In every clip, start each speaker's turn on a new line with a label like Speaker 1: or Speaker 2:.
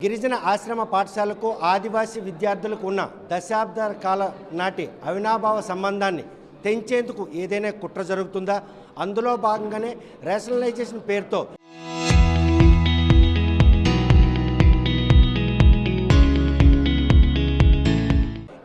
Speaker 1: గిరిజన ఆశ్రమ పాఠశాలకు ఆదివాసీ విద్యార్థులకు ఉన్న దశాబ్దాల కాల నాటి అవినాభావ సంబంధాన్ని తెంచేందుకు ఏదైనా కుట్ర జరుగుతుందా? అందులో భాగంగానే రేషనలైజేషన్ పేరుతో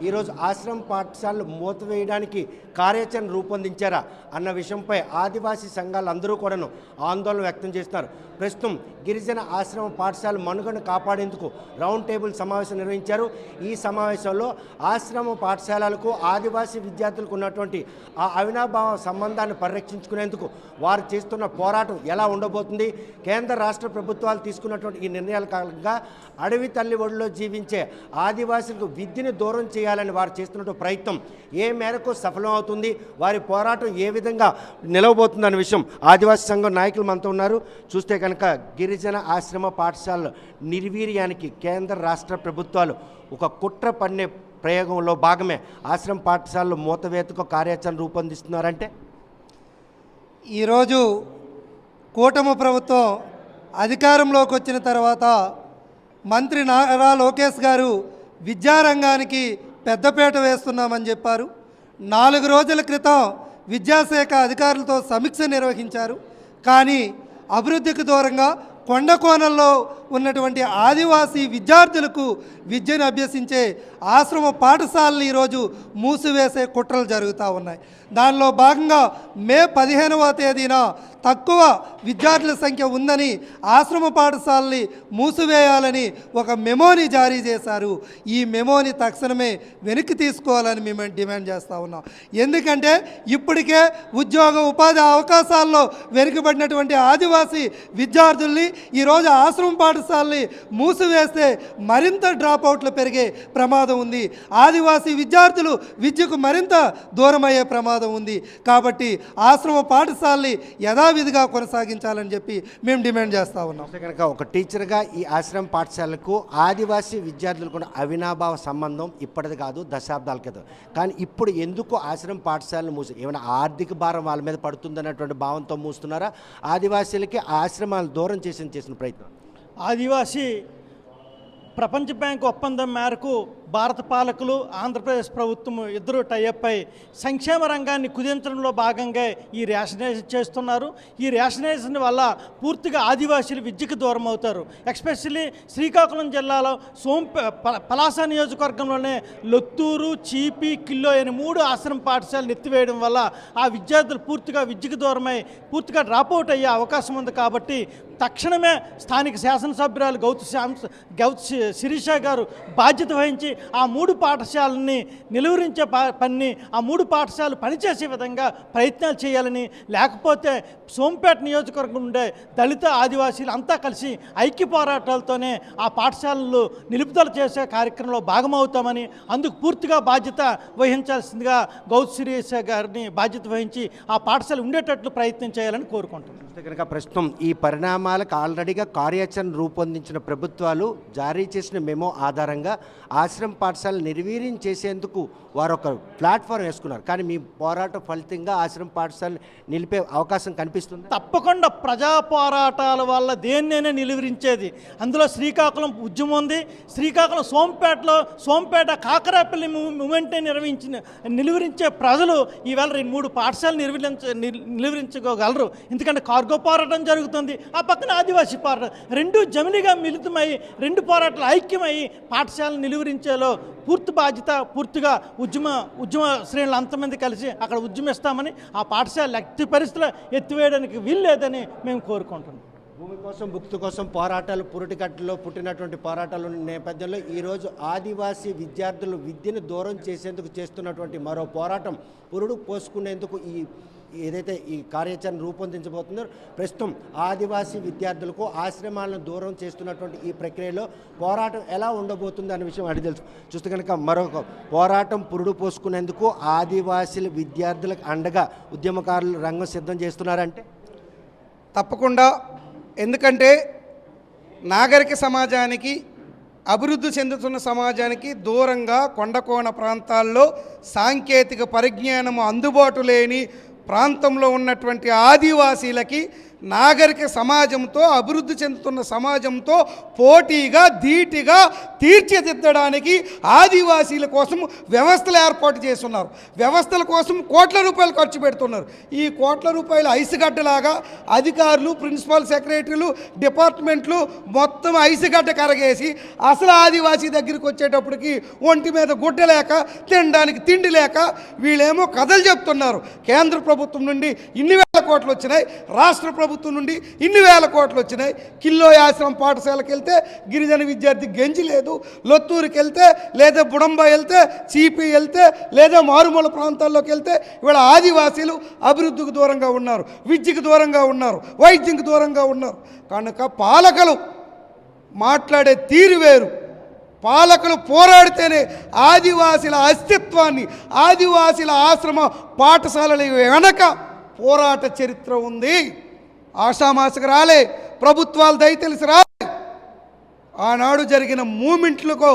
Speaker 1: ఈరోజు ఆశ్రమ పాఠశాలలు మూతవేయడానికి కార్యాచరణ రూపొందించారా అన్న విషయంపై ఆదివాసీ సంఘాలు అందరూ కూడాను ఆందోళన వ్యక్తం చేస్తున్నారు. ప్రస్తుతం గిరిజన ఆశ్రమ పాఠశాల మనుగడను కాపాడేందుకు రౌండ్ టేబుల్ సమావేశం నిర్వహించారు. ఈ సమావేశంలో ఆశ్రమ పాఠశాలలకు ఆదివాసీ విద్యార్థులకు ఉన్నటువంటి ఆ అవినాభావ సంబంధాన్ని పరిరక్షించుకునేందుకు వారు చేస్తున్న పోరాటం ఎలా ఉండబోతుంది, కేంద్ర రాష్ట్ర ప్రభుత్వాలు తీసుకున్నటువంటి ఈ నిర్ణయాల కారణంగా అడవి తల్లి ఒడిలో జీవించే ఆదివాసులకు విద్యను దూరం చేయాలని వారు చేస్తున్న ప్రయత్నం ఏ మేరకు సఫలమవుతుంది, వారి పోరాటం ఏ విధంగా నిలవబోతుంది అనే విషయం ఆదివాసీ సంఘం నాయకులు మనతో ఉన్నారు. చూస్తే కనుక గిరిజన ఆశ్రమ పాఠశాలల నిర్వీర్యానికి కేంద్ర రాష్ట్ర ప్రభుత్వాలు ఒక కుట్ర పన్నే ప్రయోగంలో భాగమే ఆశ్రమ పాఠశాలలు మూతవేతకు కార్యాచరణ రూపొందిస్తున్నారంటే,
Speaker 2: ఈరోజు కూటమి ప్రభుత్వం అధికారంలోకి వచ్చిన తర్వాత మంత్రి నారా లోకేష్ గారు విద్యారంగానికి పెద్దపీట వేస్తున్నామని చెప్పారు. 4 రోజుల క్రితం విద్యాశాఖ అధికారులతో సమీక్ష నిర్వహించారు. కానీ అభివృద్ధికి దూరంగా కొండ కోణంలో ఉన్నటువంటి ఆదివాసీ విద్యార్థులకు విద్యను అభ్యసించే ఆశ్రమ పాఠశాలలు ఈరోజు మూసివేసే కుట్రలు జరుగుతూ ఉన్నాయి. దానిలో భాగంగా మే 15వ తేదీన తక్కువ విద్యార్థుల సంఖ్య ఉందని ఆశ్రమ పాఠశాలని మూసివేయాలని ఒక మెమోని జారీ చేశారు. ఈ మెమోని తక్షణమే వెనక్కి తీసుకోవాలని మేము డిమాండ్ చేస్తూ ఉన్నాం. ఎందుకంటే ఇప్పటికే ఉద్యోగ ఉపాధి అవకాశాల్లో వెనుకబడినటువంటి ఆదివాసీ విద్యార్థుల్ని ఈరోజు ఆశ్రమ పాఠశాలని మూసివేస్తే మరింత డ్రాప్అవుట్లు పెరిగే ప్రమాదం ఉంది. ఆదివాసీ విద్యార్థులు విద్యకు మరింత దూరమయ్యే ప్రమాదం ఉంది. కాబట్టి ఆశ్రమ పాఠశాలని యథావిధిగా కొనసాగించాలని చెప్పి మేము డిమాండ్ చేస్తూ ఉన్నాం.
Speaker 1: కనుక ఒక టీచర్గా ఈ ఆశ్రమ పాఠశాలకు ఆదివాసీ విద్యార్థులకు కూడా అవినాభావ సంబంధం ఇప్పటిది కాదు, దశాబ్దాల క్రితం. కానీ ఇప్పుడు ఎందుకు ఆశ్రమ పాఠశాలను మూసి, ఏమైనా ఆర్థిక భారం వాళ్ళ మీద పడుతుందన్నటువంటి భావంతో మూస్తున్నారా? ఆదివాసీలకి ఆశ్రమాలు దూరం చేసిన ప్రయత్నం.
Speaker 3: ఆదివాసీ ప్రపంచ బ్యాంకు ఒప్పందం మేరకు భారత పాలకులు ఆంధ్రప్రదేశ్ ప్రభుత్వం ఇద్దరు టైఅప్ అయి సంక్షేమ రంగాన్ని కుదించడంలో భాగంగా ఈ రేషనైజేషన్ చేస్తున్నారు. ఈ రేషనైజేషన్ వల్ల పూర్తిగా ఆదివాసీలు విద్యకు దూరం అవుతారు. ఎస్పెషల్లీ శ్రీకాకుళం జిల్లాలో పలాస నియోజకవర్గంలోనే లొత్తూరు, చీపి, కిల్లో అనే 3 ఆశ్రమ పాఠశాలను ఎత్తివేయడం వల్ల ఆ విద్యార్థులు పూర్తిగా విద్యకు దూరమై పూర్తిగా డ్రాప్అవుట్ అయ్యే అవకాశం ఉంది. కాబట్టి తక్షణమే స్థానిక శాసనసభ్యురాలు గౌతు శిరీష గారు బాధ్యత వహించి ఆ 3 పాఠశాలని నిలువరించే పని, ఆ 3 పాఠశాలలు పనిచేసే విధంగా ప్రయత్నాలు చేయాలని, లేకపోతే సోంపేట నియోజకవర్గం ఉండే దళిత ఆదివాసీలు అంతా కలిసి ఐక్య పోరాటాలతోనే ఆ పాఠశాలలు నిలుపుదల చేసే కార్యక్రమంలో భాగమవుతామని, అందుకు పూర్తిగా బాధ్యత వహించాల్సిందిగా గౌతు శిరీష గారిని బాధ్యత వహించి ఆ పాఠశాల ఉండేటట్లు ప్రయత్నం చేయాలని కోరుకుంటున్నాను.
Speaker 1: కనుక ప్రస్తుతం ఈ పరిణామాలకు ఆల్రెడీగా కార్యాచరణ రూపొందించిన ప్రభుత్వాలు జారీ చేసిన మెమో ఆధారంగా ఆశ్రమ పాఠశాల నిర్వీర్యం చేసేందుకు వారు ఒక ప్లాట్ఫామ్ వేసుకున్నారు. కానీ మీ పోరాట ఫలితంగా ఆశ్రమ పాఠశాల నిలిపే అవకాశం కనిపిస్తుంది.
Speaker 3: తప్పకుండా ప్రజా పోరాటాల వల్ల దేన్నైనా నిలువరించేది. అందులో శ్రీకాకుళం ఉద్యమం ఉంది. శ్రీకాకుళం సోంపేట కాకరాపల్లి మూమెంటే నిలువరించే ప్రజలు ఈవేళ 3 పాఠశాలలు నిలువరించుకోగలరు. ఎందుకంటే కార్గో పోరాటం జరుగుతుంది, ఆ పక్కన ఆదివాసీ పోరాటం, 2 జమిలిగా మిళితమై 2 పోరాటాలు ఐక్యమై పాఠశాలను నిలువరించేలో పూర్తి బాధ్యత పూర్తిగా ఉద్యమ శ్రేణులు అంతమంది కలిసి అక్కడ ఉద్యమిస్తామని, ఆ పాఠశాల ఎట్టి పరిస్థితుల్లో ఎత్తివేయడానికి వీల్లేదని మేము కోరుకుంటున్నాం.
Speaker 1: భూమి కోసం, భుక్తి కోసం పోరాటాలు పురిటికట్టులో పుట్టినటువంటి పోరాటాల నేపథ్యంలో ఈరోజు ఆదివాసీ విద్యార్థులు విద్యను దూరం చేసేందుకు చేస్తున్నటువంటి మరో పోరాటం పురుడు పోసుకునేందుకు ఏదైతే ఈ కార్యాచరణ రూపొందించబోతుందో, ప్రస్తుతం ఆదివాసీ విద్యార్థులకు ఆశ్రమాలను దూరం చేస్తున్నటువంటి ఈ ప్రక్రియలో పోరాటం ఎలా ఉండబోతుంది అనే విషయం అడిగి తెలుసు. చూస్తే కనుక మరొక పోరాటం పురుడు పోసుకునేందుకు ఆదివాసీల విద్యార్థులకు అండగా ఉద్యమకారులు రంగం సిద్ధం చేస్తున్నారంటే
Speaker 4: తప్పకుండా. ఎందుకంటే నాగరిక సమాజానికి, అభివృద్ధి చెందుతున్న సమాజానికి దూరంగా కొండకోణ ప్రాంతాల్లో సాంకేతిక పరిజ్ఞానము అందుబాటు లేని ప్రాంతంలో ఉన్నటువంటి ఆదివాసీలకి నాగరిక సమాజంతో, అభివృద్ధి చెందుతున్న సమాజంతో పోటీగా ధీటిగా తీర్చిదిద్దడానికి ఆదివాసీల కోసం వ్యవస్థలు ఏర్పాటు చేస్తున్నారు. వ్యవస్థల కోసం కోట్ల రూపాయలు ఖర్చు పెడుతున్నారు. ఈ కోట్ల రూపాయలు ఐసుగడ్డలాగా అధికారులు, ప్రిన్సిపల్ సెక్రటరీలు, డిపార్ట్మెంట్లు మొత్తం ఐసుగడ్డ కరగేసి అసలు ఆదివాసీ దగ్గరికి వచ్చేటప్పటికి ఒంటి మీద గుడ్డ లేక, తినడానికి తిండి లేక వీళ్ళేమో కథలు చెప్తున్నారు. కేంద్ర ప్రభుత్వం నుండి ఇన్ని వేల కోట్లు వచ్చినాయి, రాష్ట్ర ప్రభుత్వం నుండి ఇన్ని వేల కోట్లు వచ్చినాయి. కిల్లోయ ఆశ్రమం పాఠశాలకు వెళ్తే గిరిజన విద్యార్థి గెంజి లేదు, లొత్తూరుకి వెళ్తే లేదా బుడంబ వెళ్తే, చీపీ వెళ్తే లేదా మారుమూల ప్రాంతాల్లోకి వెళ్తే ఇవాళ ఆదివాసీలు అభివృద్ధికి దూరంగా ఉన్నారు, విద్యకు దూరంగా ఉన్నారు, వైద్యంకి దూరంగా ఉన్నారు. కనుక పాలకులు మాట్లాడే తీరు వేరు. పాలకులు పోరాడితేనే ఆదివాసీల అస్తిత్వాన్ని, ఆదివాసీల ఆశ్రమ పాఠశాలల వెనక పోరాట చరిత్ర ఉంది. ఆషామాసకు రాలే, ప్రభుత్వాలు దయతెలిసి రాలే. ఆనాడు జరిగిన మూమెంట్లకు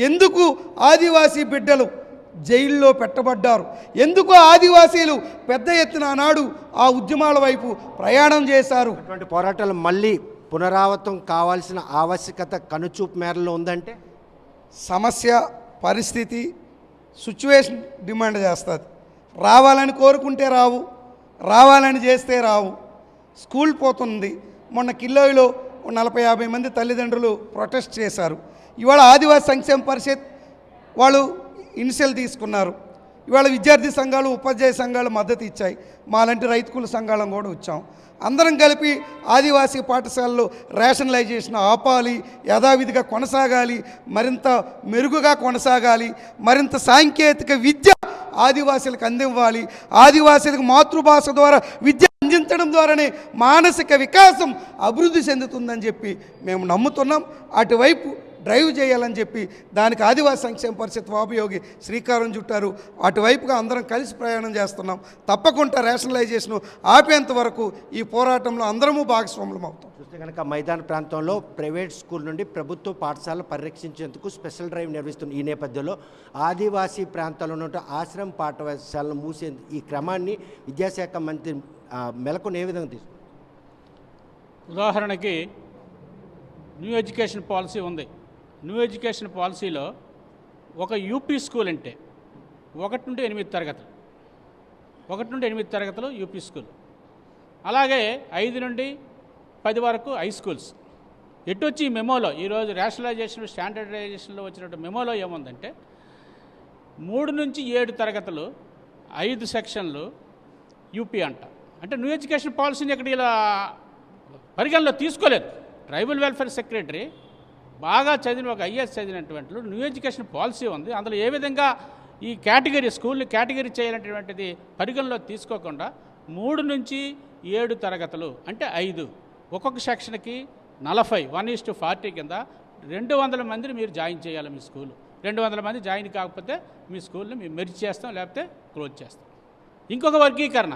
Speaker 4: ఎందుకు ఆదివాసీ బిడ్డలు జైల్లో పెట్టబడ్డారు, ఎందుకు ఆదివాసీలు పెద్ద ఎత్తున ఆనాడు ఆ ఉద్యమాల వైపు ప్రయాణం చేశారు.
Speaker 1: అటువంటి పోరాటాలు మళ్ళీ పునరావృతం కావాల్సిన ఆవశ్యకత కనుచూపు మేరలో ఉందంటే
Speaker 4: సమస్య, పరిస్థితి, సిచ్యువేషన్ డిమాండ్ చేస్తుంది. రావాలని కోరుకుంటే రావు, రావాలని చేస్తే రావు. స్కూల్ పోతుంది. మొన్న కిల్లోయిలో 40-50 మంది తల్లిదండ్రులు ప్రొటెస్ట్ చేశారు. ఇవాళ ఆదివాసీ సంక్షేమ పరిషత్ వాళ్ళు ఇనిషియల్ తీసుకున్నారు. ఇవాళ విద్యార్థి సంఘాలు, ఉపాధ్యాయ సంఘాలు మద్దతు ఇచ్చాయి. మాలాంటి రైతుకుల సంఘాలను కూడా వచ్చాం. అందరం కలిపి ఆదివాసీ పాఠశాలలో రేషనలైజేషన్ ఆపాలి, యథావిధిగా కొనసాగాలి, మరింత మెరుగుగా కొనసాగాలి, మరింత సాంకేతిక విద్య ఆదివాసీలకు అందివ్వాలి. ఆదివాసీలకు మాతృభాష ద్వారా విద్య అందించడం ద్వారానే మానసిక వికాసం అభివృద్ధి చెందుతుందని చెప్పి మేము నమ్ముతున్నాం. అటువైపు డ్రైవ్ చేయాలని చెప్పి దానికి ఆదివాసీ సంక్షేమ పరిషత్ వాపయోగి శ్రీకారం చుట్టారు. అటువైపుగా అందరం కలిసి ప్రయాణం చేస్తున్నాం. తప్పకుండా రేషనలైజేషన్ ఆపేంత వరకు ఈ పోరాటంలో అందరము భాగస్వాములం అవుతాం.
Speaker 1: చూస్తే కనుక మైదాన ప్రాంతంలో ప్రైవేట్ స్కూల్ నుండి ప్రభుత్వ పాఠశాలను పరిరక్షించేందుకు స్పెషల్ డ్రైవ్ నిర్వహిస్తున్న ఈ నేపథ్యంలో ఆదివాసీ ప్రాంతాల్లో ఉన్న ఆశ్రమ పాఠశాలను మూసేందుకు ఈ క్రమాన్ని విద్యాశాఖ మంత్రి మెలకుని ఏ విధంగా తీసుకుంటారు?
Speaker 5: ఉదాహరణకి న్యూ ఎడ్యుకేషన్ పాలసీ ఉంది. న్యూ ఎడ్యుకేషన్ పాలసీలో ఒక యూపీ స్కూల్ అంటే 1 నుండి 8 తరగతులు, 1 నుండి 8 తరగతులు యూపీ స్కూల్, అలాగే 5 నుండి 10 వరకు హై స్కూల్స్. ఎటొచ్చి ఈ మెమోలో ఈరోజు రేషనలైజేషన్, స్టాండర్డైజేషన్లో వచ్చినట్టు మెమోలో ఏముందంటే 3 నుంచి 7 తరగతులు 5 సెక్షన్లు యూపీ అంట. అంటే న్యూ ఎడ్యుకేషన్ పాలసీని ఇక్కడ ఇలా పరిగణలో తీసుకోలేదు. ట్రైబల్ వెల్ఫేర్ సెక్రటరీ బాగా చదివిన ఒక ఐఏఎస్ చదివినటువంటి న్యూ ఎడ్యుకేషన్ పాలసీ ఉంది, అందులో ఏ విధంగా ఈ కేటగిరీ స్కూల్ని కేటగిరీ చేయాలనేటువంటిది పరిగణలో తీసుకోకుండా 3 నుంచి 7 తరగతులు అంటే 5, ఒక్కొక్క సెక్షన్కి 40, 1:40 కింద 200 మందిని మీరు జాయిన్ చేయాలి మీ స్కూల్. 200 మంది జాయిన్ కాకపోతే మీ స్కూల్ని మేము మెర్జ్ చేస్తాం, లేకపోతే క్లోజ్ చేస్తాం. ఇంకొక వర్గీకరణ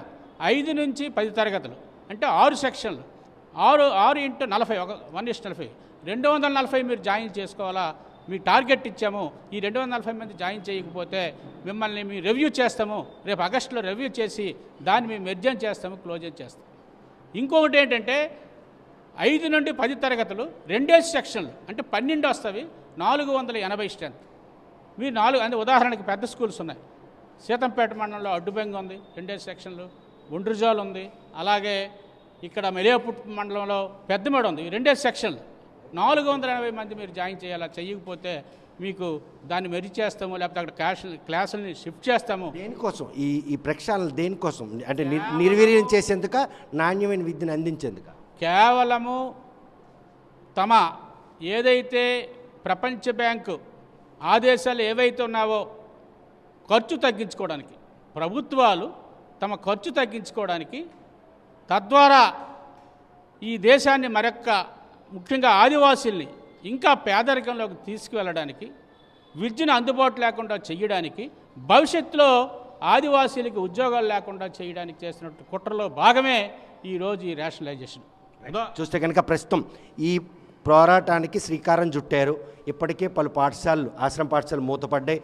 Speaker 5: 5 నుంచి 10 తరగతులు అంటే 6 సెక్షన్లు, 6 × 40, 1:40, 240 మీరు జాయిన్ చేసుకోవాలా. మీ టార్గెట్ ఇచ్చాము, ఈ 240 మంది జాయిన్ చేయకపోతే మిమ్మల్ని మేము రివ్యూ చేస్తాము, రేపు ఆగస్టులో రివ్యూ చేసి దాన్ని మేము మెర్జన్ చేస్తాము, క్లోజ్ చేస్తాం. ఇంకొకటి ఏంటంటే 5 నుండి 10 తరగతులు 2 సెక్షన్లు అంటే 12 వస్తవి, 480 స్ట్రెంత్. మీరు 4 అంటే ఉదాహరణకి పెద్ద స్కూల్స్ ఉన్నాయి. సీతంపేట మండలంలో అడ్డుబెంగ ఉంది, 2 సెక్షన్లు. గుండ్రుజాలు ఉంది, అలాగే ఇక్కడ మెలియాపుట్ మండలంలో పెద్దమేడ ఉంది, 2 సెక్షన్లు. 480 మంది మీరు జాయిన్ చేయాలా. చేయకపోతే మీకు దాన్ని మెరిట్ చేస్తాము, లేకపోతే అక్కడ క్లాసుల్ని షిఫ్ట్ చేస్తాము.
Speaker 1: దేనికోసం ఈ ప్రక్షాళన దేనికోసం? అంటే నిర్వీర్యం చేసేందుక, నాణ్యమైన విద్యను అందించేందుక?
Speaker 5: కేవలము తమ ఏదైతే ప్రపంచ బ్యాంకు ఆదేశాలు ఏవైతే ఉన్నావో ఖర్చు తగ్గించుకోవడానికి, ప్రభుత్వాలు తమ ఖర్చు తగ్గించుకోవడానికి, తద్వారా ఈ దేశాన్ని మరొక్క ముఖ్యంగా ఆదివాసీల్ని ఇంకా పేదరికంలోకి తీసుకువెళ్ళడానికి, విద్యను అందుబాటు లేకుండా చేయడానికి, భవిష్యత్తులో ఆదివాసీలకి ఉద్యోగాలు లేకుండా చేయడానికి చేస్తున్నట్టు కుట్రలో భాగమే ఈరోజు ఈ రేషనలైజేషన్.
Speaker 1: చూస్తే కనుక ప్రస్తుతం ఈ పోరాటానికి శ్రీకారం చుట్టారు. ఇప్పటికే పలు పాఠశాలలు, ఆశ్రమ పాఠశాలలు మూతపడ్డాయి.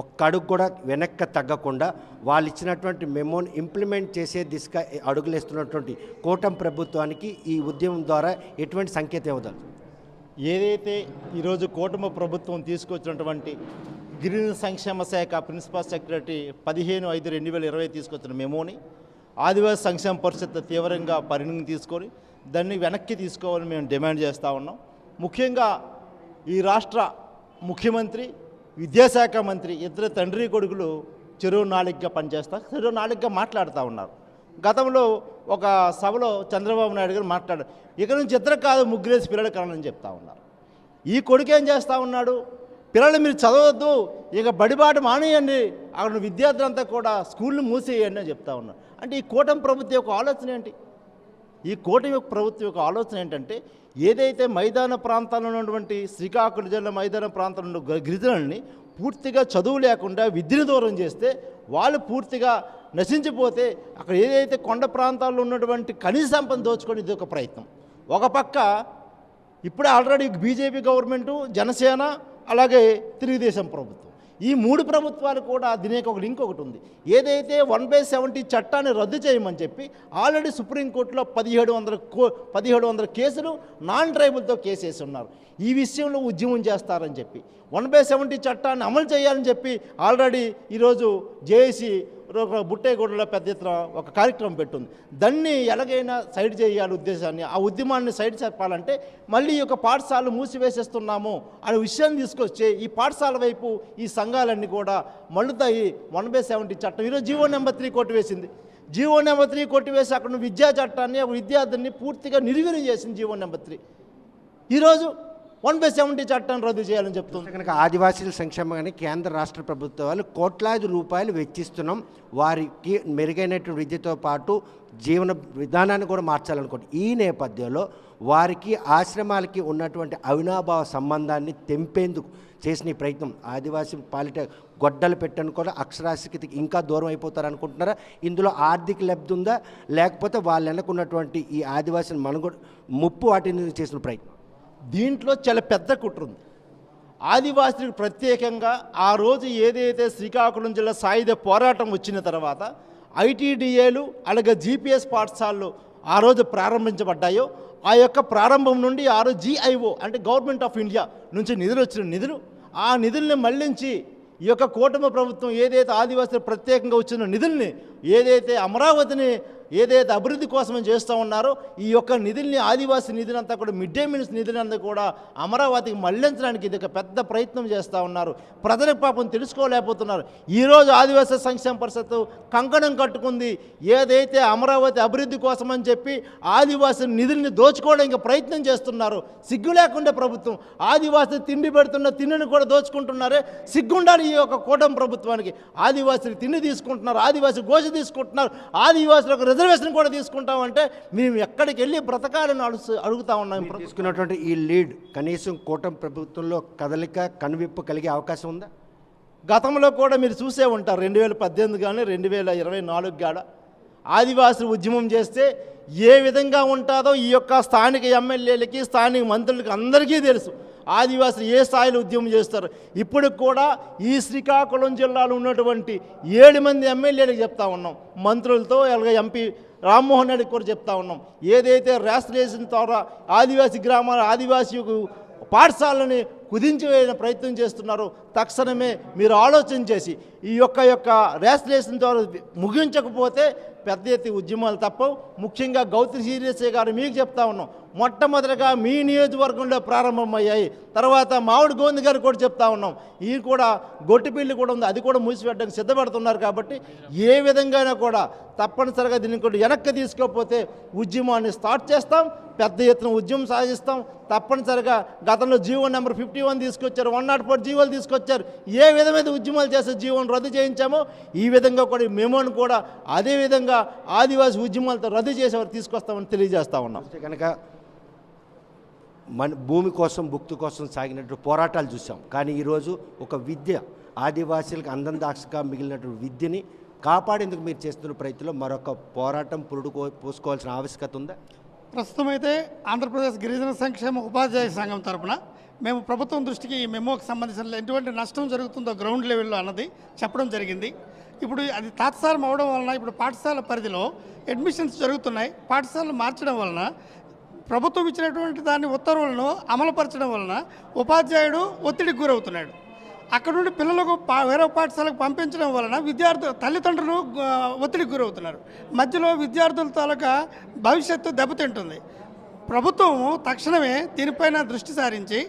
Speaker 1: ఒక్క అడుగు కూడా వెనక్కి తగ్గకుండా వాళ్ళు ఇచ్చినటువంటి మెమోని ఇంప్లిమెంట్ చేసే దిశగా అడుగులేస్తున్నటువంటి కూటమి ప్రభుత్వానికి ఈ ఉద్యమం ద్వారా ఎటువంటి సంకేతం ఇవ్వదాలి?
Speaker 6: ఏదైతే ఈరోజు కూటమి ప్రభుత్వం తీసుకొచ్చినటువంటి గిరిజన సంక్షేమ శాఖ ప్రిన్సిపల్ సెక్రటరీ 15/5/2020 తీసుకొచ్చిన మెమోని ఆదివాసీ సంక్షేమ పరిషత్ తీవ్రంగా పరిగణన తీసుకొని దాన్ని వెనక్కి తీసుకోవాలని మేము డిమాండ్ చేస్తూ ఉన్నాం. ముఖ్యంగా ఈ రాష్ట్ర ముఖ్యమంత్రి, విద్యాశాఖ మంత్రి ఇద్దరు తండ్రి కొడుకులు చెరువు నాలుగుగా పనిచేస్తారు, చెరువు నాలుగుగా మాట్లాడుతూ ఉన్నారు. గతంలో ఒక సభలో చంద్రబాబు నాయుడు గారు మాట్లాడారు, ఇక నుంచి ఇద్దరు కాదు ముగ్గురేసి పిల్లలు కనాలని చెప్తా ఉన్నారు. ఈ కొడుకు ఏం చేస్తూ ఉన్నాడు, పిల్లలు మీరు చదవద్దు, ఇక బడిబాట మానేయండి, అక్కడ విద్యార్థులంతా కూడా స్కూల్ని మూసేయండి అని చెప్తా ఉన్నారు. అంటే ఈ కూటమి ప్రభుత్వం యొక్క ఆలోచన ఏంటి? ఈ కూటమి ప్రభుత్వం యొక్క ఆలోచన ఏంటంటే ఏదైతే మైదాన ప్రాంతాల్లో ఉన్నటువంటి శ్రీకాకుళం జిల్లా మైదాన ప్రాంతంలో ఉన్న గిరిజనుల్ని పూర్తిగా చదువు లేకుండా విద్యను దూరం చేస్తే వాళ్ళు పూర్తిగా నశించిపోతే అక్కడ ఏదైతే కొండ ప్రాంతాల్లో ఉన్నటువంటి ఖనిజ సంపద దోచుకొని ఇది ఒక ప్రయత్నం. ఒక పక్క ఇప్పుడే ఆల్రెడీ బీజేపీ గవర్నమెంటు, జనసేన, అలాగే తెలుగుదేశం ప్రభుత్వం, ఈ మూడు ప్రభుత్వాలు కూడా దీనికి ఒక లింక్ ఒకటి ఉంది. ఏదైతే 1/70 చట్టాన్ని రద్దు చేయమని చెప్పి ఆల్రెడీ సుప్రీంకోర్టులో 1700 కేసులు నాన్ ట్రైబుల్తో కేసేసి ఉన్నారు. ఈ విషయంలో ఉద్యమం చేస్తారని చెప్పి 1/70 చట్టాన్ని అమలు చేయాలని చెప్పి ఆల్రెడీ ఈరోజు జేఏసీ బుట్టేగూడలో పెద్ద ఎత్తున ఒక కార్యక్రమం పెట్టుంది. దాన్ని ఎలాగైనా సైడ్ చేయాలి ఉద్దేశాన్ని, ఆ ఉద్యమాన్ని సైడ్ చెప్పాలంటే మళ్ళీ ఈ యొక్క పాఠశాలలు మూసివేసేస్తున్నాము అనే విషయాన్ని తీసుకొచ్చి ఈ పాఠశాల వైపు ఈ సంఘాలన్నీ కూడా మళ్ళుతాయి. 1/70 చట్టం ఈరోజు జీవో నెంబర్ 3 కొట్టివేసింది. జీవో నెంబర్ 3 కొట్టివేసి అక్కడ విద్యా చట్టాన్ని, విద్యార్థుల్ని పూర్తిగా నిర్వీర్యం చేసింది జీవో నెంబర్ 3. ఈరోజు 1/70 చట్టాన్ని రద్దు చేయాలని చెప్తుంది.
Speaker 1: కనుక ఆదివాసీల సంక్షేమాన్ని కేంద్ర రాష్ట్ర ప్రభుత్వాలు కోట్లాది రూపాయలు వెచ్చిస్తున్నాం, వారికి మెరుగైనటువంటి విద్యతో పాటు జీవన విధానాన్ని కూడా మార్చాలనుకోండి. ఈ నేపథ్యంలో వారికి ఆశ్రమాలకి ఉన్నటువంటి అవినాభావ సంబంధాన్ని తెంపేందుకు చేసిన ఈ ప్రయత్నం ఆదివాసీ పాలిట గొడ్డలు పెట్టను కూడా అక్షరాస్యతకి ఇంకా దూరం అయిపోతారు అనుకుంటున్నారా? ఇందులో ఆర్థిక లబ్ధి ఉందా, లేకపోతే వాళ్ళు వెనకున్నటువంటి ఈ ఆదివాసీల మనుగడ ముప్పు వాటిని చేసిన ప్రయత్నం?
Speaker 6: దీంట్లో చాలా పెద్ద కుట్ర ఉంది. ఆదివాసులకు ప్రత్యేకంగా ఆ రోజు ఏదైతే శ్రీకాకుళం జిల్లా సాయుధ పోరాటం వచ్చిన తర్వాత ఐటీడీఏలు అలాగే జీపీఎస్ పాఠశాలలు ఆ రోజు ప్రారంభించబడ్డాయో ఆ యొక్క ప్రారంభం నుండి ఆ రోజు GIO అంటే గవర్నమెంట్ ఆఫ్ ఇండియా నుంచి నిధులు వచ్చిన నిధులు, ఆ నిధుల్ని మళ్లించి ఈ యొక్క కూటమి ప్రభుత్వం ఏదైతే ఆదివాసులు ప్రత్యేకంగా వచ్చిన నిధుల్ని ఏదైతే అమరావతిని ఏదైతే అభివృద్ధి కోసం చేస్తూ ఉన్నారో ఈ యొక్క నిధుల్ని, ఆదివాసీ నిధులంతా కూడా మిడ్ డే మీల్స్ నిధులంతా కూడా అమరావతికి మళ్లించడానికి ఇది ఒక పెద్ద ప్రయత్నం చేస్తూ ఉన్నారు. ప్రజలకు పాపం తెలుసుకోలేకపోతున్నారు. ఈరోజు ఆదివాసీ సంక్షేమ పరిషత్ కంకణం కట్టుకుంది. ఏదైతే అమరావతి అభివృద్ధి కోసం అని చెప్పి ఆదివాసీ నిధుల్ని దోచుకోవడానికి ప్రయత్నం చేస్తున్నారు. సిగ్గు లేకుండా ప్రభుత్వం ఆదివాసీ తిండి పెడుతున్న తిండిని కూడా దోచుకుంటున్నారే. సిగ్గుండాలి ఈ యొక్క కూటమి ప్రభుత్వానికి. ఆదివాసీలు తిండి తీసుకుంటున్నారు, ఆదివాసీ గోష తీసుకుంటున్నారు, ఆదివాసులకు రిజర్వేషన్ కూడా తీసుకుంటామంటే మేము ఎక్కడికి వెళ్ళి బ్రతకాలని అడుగుతా ఉన్నాం.
Speaker 1: తీసుకున్నటువంటి ఈ లీడ్ కనీసం కూటమి ప్రభుత్వంలో కదలిక కనువిప్పు కలిగే అవకాశం ఉందా?
Speaker 6: గతంలో కూడా మీరు చూసే ఉంటారు 2018 కానీ 2024 కాడ ఆదివాసులు ఉద్యమం చేస్తే ఏ విధంగా ఉంటుందో ఈ యొక్క స్థానిక ఎమ్మెల్యేలకి, స్థానిక మంత్రులకి అందరికీ తెలుసు. ఆదివాసులు ఏ స్థాయిలో ఉద్యమం చేస్తారు. ఇప్పుడు కూడా ఈ శ్రీకాకుళం జిల్లాలో ఉన్నటువంటి 7 మంది ఎమ్మెల్యేలకు చెప్తా ఉన్నాం, మంత్రులతో అలాగే ఎంపీ రామ్మోహన్ రెడ్డికి కూడా చెప్తా ఉన్నాం. ఏదైతే రేషనలైజేషన్ ద్వారా ఆదివాసీ గ్రామాల ఆదివాసీ పాఠశాలని కుదించివేయన ప్రయత్నం చేస్తున్నారు. తక్షణమే మీరు ఆలోచన చేసి ఈ యొక్క రేషనలైజేషన్ ద్వారా ముగించకపోతే పెద్ద ఎత్తి ఉద్యమాలు తప్పవు. ముఖ్యంగా గౌతమ్ శ్రీనివాస గారు మీకు చెప్తా ఉన్నాం, మొట్టమొదటిగా మీ నియోజకవర్గంలో ప్రారంభమయ్యాయి. తర్వాత మామిడి గోవింద్ గారు కూడా చెప్తా ఉన్నాం, ఈ కూడా గొట్టిపిల్లి కూడా ఉంది, అది కూడా మూసిపెట్టడానికి సిద్ధపడుతున్నారు. కాబట్టి ఏ విధంగా కూడా తప్పనిసరిగా దీన్ని కూడా వెనక్కి తీసుకోకపోతే ఉద్యమాన్ని స్టార్ట్ చేస్తాం, పెద్ద ఎత్తున ఉద్యమం సాగిస్తాం. తప్పనిసరిగా గతంలో జీవో నెంబర్ 51 తీసుకొచ్చారు, 104 జీవోలు తీసుకొచ్చారు. ఏ విధమైన ఉద్యమాలు చేసే జీవోను రద్దు చేయించామో ఈ విధంగా కూడా మెమోను కూడా అదే విధంగా ఆదివాసీ ఉద్యమాలతో రద్దు చేసేవారు తీసుకొస్తామని తెలియజేస్తా ఉన్నాం.
Speaker 1: కనుక మన భూమి కోసం, భుక్తి కోసం సాగినట్టు పోరాటాలు చూసాం. కానీ ఈరోజు ఒక విద్య ఆదివాసీలకు అందం దాక్షగా మిగిలినటువంటి విద్యని కాపాడేందుకు మీరు చేస్తున్న ప్రయత్నంలో మరొక పోరాటం పురుడు పోసుకోవాల్సిన ఆవశ్యకత ఉందా?
Speaker 7: ప్రస్తుతం అయితే ఆంధ్రప్రదేశ్ గిరిజన సంక్షేమ ఉపాధ్యాయ సంఘం తరపున మేము ప్రభుత్వం దృష్టికి ఈ మెమోకి సంబంధించిన ఎటువంటి నష్టం జరుగుతుందో గ్రౌండ్ లెవెల్లో అన్నది చెప్పడం జరిగింది. ఇప్పుడు అది తాత్సారం అవడం వలన ఇప్పుడు పాఠశాల పరిధిలో అడ్మిషన్స్ జరుగుతున్నాయి. పాఠశాలలు మార్చడం వలన ప్రభుత్వం ఇచ్చినటువంటి దాని ఉత్తర్వులను అమలుపరచడం వలన ఉపాధ్యాయుడు ఒత్తిడికి గురవుతున్నాడు. అక్కడ నుండి పిల్లలకు వేరే పాఠశాలకు పంపించడం వలన తల్లిదండ్రులు ఒత్తిడికి గురవుతున్నారు. మధ్యలో విద్యార్థుల తాలూకా భవిష్యత్తు దెబ్బతింటుంది. ప్రభుత్వం తక్షణమే దీనిపైన దృష్టి సారించి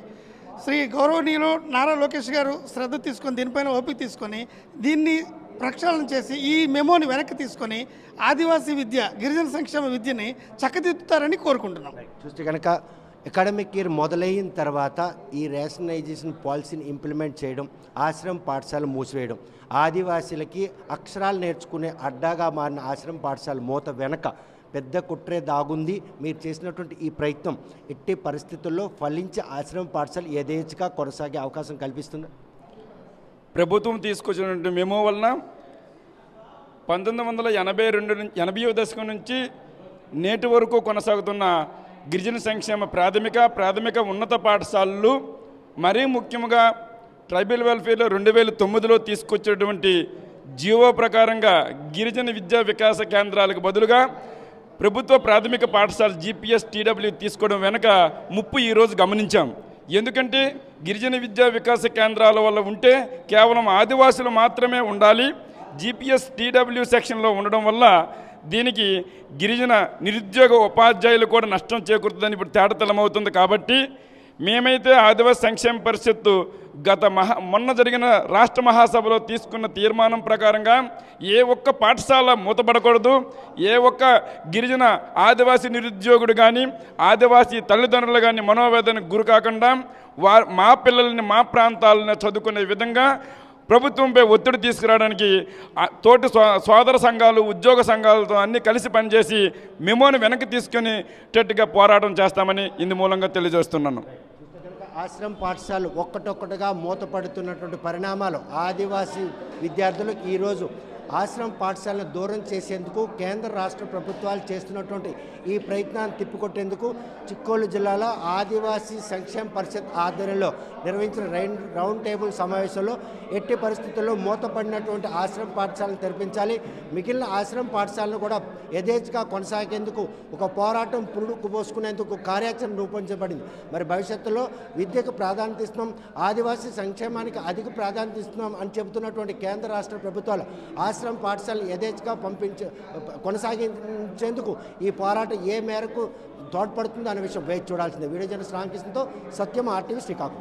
Speaker 7: శ్రీ గౌరవనీయులు నారా లోకేష్ గారు శ్రద్ధ తీసుకొని దీనిపైన ఓపిక తీసుకొని దీన్ని ప్రక్షాళన చేసి ఈ మెమోని వెనక్కి తీసుకొని ఆదివాసీ విద్య గిరిజన సంక్షేమ విద్యని చక్కదిద్దుతారని కోరుకుంటున్నాం.
Speaker 1: చూస్తే కనుక అకాడమిక్ ఇయర్ మొదలైన తర్వాత ఈ రేషనలైజేషన్ పాలసీని ఇంప్లిమెంట్ చేయడం, ఆశ్రమ పాఠశాల మూసివేయడం, ఆదివాసీలకి అక్షరాలు నేర్చుకునే అడ్డాగా మారిన ఆశ్రమ పాఠశాల మూత వెనక పెద్ద కుట్రే దాగుంది. మీరు చేసినటువంటి ఈ ప్రయత్నం ఎట్టి పరిస్థితుల్లో ఫలించి ఆశ్రమ పాఠశాల యథేచ్ఛగా కొనసాగే అవకాశం కల్పిస్తుంది.
Speaker 8: ప్రభుత్వం తీసుకొచ్చినటువంటి మెమో వలన 1982 దశకం నుంచి నేటి వరకు కొనసాగుతున్న గిరిజన సంక్షేమ ప్రాథమిక ఉన్నత పాఠశాలలు, మరీ ముఖ్యంగా ట్రైబల్ వెల్ఫేర్లో 2009లో తీసుకొచ్చినటువంటి జీవో ప్రకారంగా గిరిజన విద్యా వికాస కేంద్రాలకు బదులుగా ప్రభుత్వ ప్రాథమిక పాఠశాల GPS TW తీసుకోవడం వెనక ముప్పు ఈరోజు గమనించాం. ఎందుకంటే గిరిజన విద్యా వికాస కేంద్రాల వల్ల ఉంటే కేవలం ఆదివాసులు మాత్రమే ఉండాలి. GPS TW సెక్షన్లో ఉండడం వల్ల దీనికి గిరిజన నిరుద్యోగ ఉపాధ్యాయులు కూడా నష్టం చేకూరుతుందని ఇప్పుడు తేటతెల్లమవుతుంది. కాబట్టి మేమైతే ఆదివాసీ సంక్షేమ పరిషత్తు మొన్న జరిగిన రాష్ట్ర మహాసభలో తీసుకున్న తీర్మానం ప్రకారంగా ఏ ఒక్క పాఠశాల మూతపడకూడదు, ఏ ఒక్క గిరిజన ఆదివాసీ నిరుద్యోగుడు కానీ ఆదివాసీ తల్లిదండ్రులు కానీ మనోవేదనకు గురి కాకుండా మా పిల్లల్ని మా ప్రాంతాలను చదువుకునే విధంగా ప్రభుత్వంపై ఒత్తిడి తీసుకురావడానికి తోటి సోదర సంఘాలు, ఉద్యోగ సంఘాలతో అన్నీ కలిసి పనిచేసి మెమోని వెనక్కి తీసుకునేటట్టుగా పోరాటం చేస్తామని ఇందు మూలంగా తెలియజేస్తున్నాను.
Speaker 1: ఆశ్రమ పాఠశాలలు ఒక్కటొక్కటిగా మూతపడుతున్నటువంటి పరిణామాలు ఆదివాసీ విద్యార్థులకు ఈరోజు ఆశ్రమ పాఠశాలను దూరం చేసేందుకు కేంద్ర రాష్ట్ర ప్రభుత్వాలు చేస్తున్నటువంటి ఈ ప్రయత్నాన్ని తిప్పికొట్టేందుకు చిక్కోలు జిల్లాలో ఆదివాసీ సంక్షేమ పరిషత్ ఆధ్వర్యంలో నిర్వహించిన రౌండ్ టేబుల్ సమావేశంలో ఎట్టి పరిస్థితుల్లో మూతపడినటువంటి ఆశ్రమ పాఠశాలను తెరిపించాలి, మిగిలిన ఆశ్రమ పాఠశాలను కూడా యథేచ్ఛగా కొనసాగేందుకు ఒక పోరాటం పురుడుకు పోసుకునేందుకు కార్యాచరణ రూపొందించబడింది. మరి భవిష్యత్తులో విద్యకు ప్రాధాన్యత ఇస్తున్నాం, ఆదివాసీ సంక్షేమానికి అధిక ప్రాధాన్యత ఇస్తున్నాం అని చెబుతున్నటువంటి కేంద్ర రాష్ట్ర ప్రభుత్వాలు ఆశ్రమ పాఠశాలను యథేచ్ఛగా కొనసాగించేందుకు ఈ పోరాటం ఏ మేరకు తోడ్పడుతుందో అనే విషయం వేచి చూడాల్సిందే. వీడియో జర్నలిస్ట్ రామకృష్ణతో సత్యం, RTV శ్రీకాకుళం.